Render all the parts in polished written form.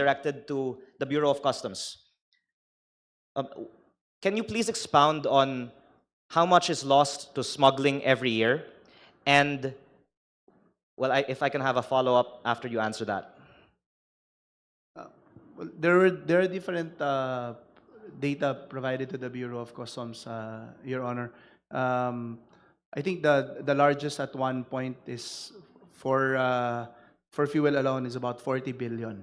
directed to the Bureau of Customs. Can you please expound on how much is lost to smuggling every year? And, well, if I can have a follow-up after you answer that. Well, there are different data provided to the Bureau of Customs, Your Honor. I think the largest at one point is for fuel alone is about 40 billion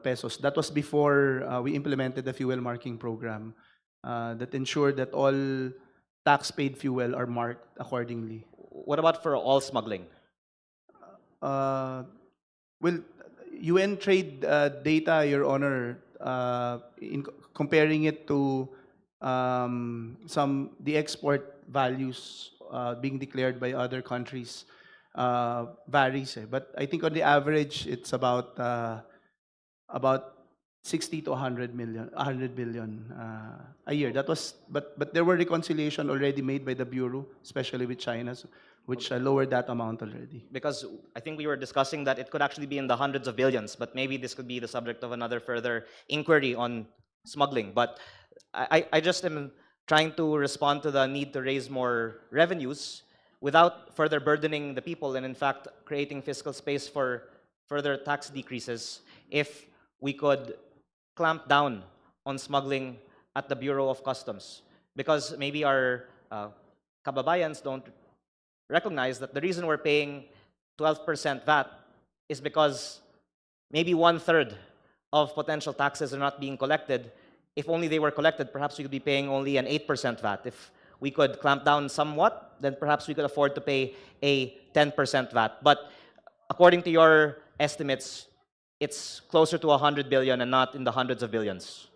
pesos. That was before we implemented the fuel marking program that ensured that all tax-paid fuel are marked accordingly. What about for all smuggling? Well, UN trade data, Your Honor, in comparing it to the export values being declared by other countries varies. But I think on the average, it's about 60 to 100 million, 100 billion a year. That was, but there were reconciliation already made by the Bureau, especially with China, which lowered that amount already. Because I think we were discussing that it could actually be in the hundreds of billions, but maybe this could be the subject of another further inquiry on smuggling. But I just am trying to respond to the need to raise more revenues without further burdening the people and in fact creating fiscal space for further tax decreases if we could clamp down on smuggling at the Bureau of Customs. Because maybe our kababayans don't recognize that the reason we're paying 12% VAT is because maybe 1/3 of potential taxes are not being collected. If only they were collected, perhaps we could be paying only an 8% VAT. If we could clamp down somewhat, then perhaps we could afford to pay a 10% VAT. But according to your estimates, it's closer to 100 billion and not in the hundreds of billions.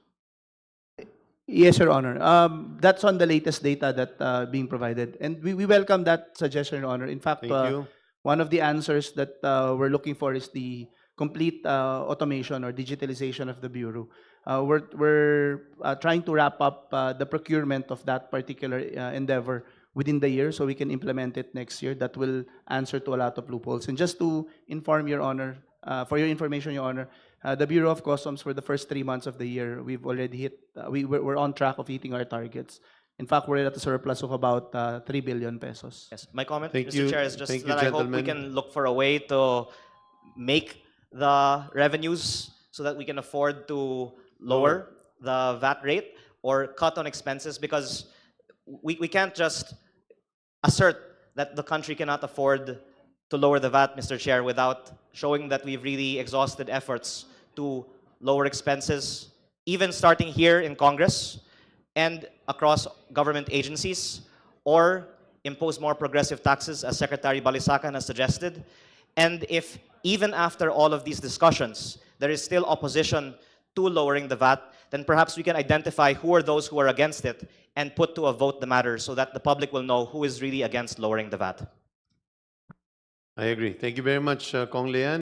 Yes, Your Honor. That's on the latest data that being provided, and we welcome that suggestion, Your Honor. In fact, Thank you. one of the answers that we're looking for is the complete automation or digitalization of the Bureau. We're trying to wrap up the procurement of that particular endeavor within the year so we can implement it next year. That will answer to a lot of loopholes. And just to inform Your Honor, for your information, Your Honor, the Bureau of Customs for the first 3 months of the year, we've already hit, we're on track of hitting our targets. In fact, we're at a surplus of about 3 billion pesos. Yes, my comment, Thank Mr. you. Chair, is just Thank you, that I hope we gentlemen. can look for a way to make the revenues so that we can afford to lower the VAT rate or cut on expenses, because we can't just assert that the country cannot afford to lower the VAT, Mr. Chair, without showing that we've really exhausted efforts to lower expenses, even starting here in Congress and across government agencies, or impose more progressive taxes, as Secretary Balisacan has suggested. And if even after all of these discussions, there is still opposition to lowering the VAT, then perhaps we can identify who are those who are against it and put to a vote the matter so that the public will know who is really against lowering the VAT. I agree. Thank you very much, Kong Leanne.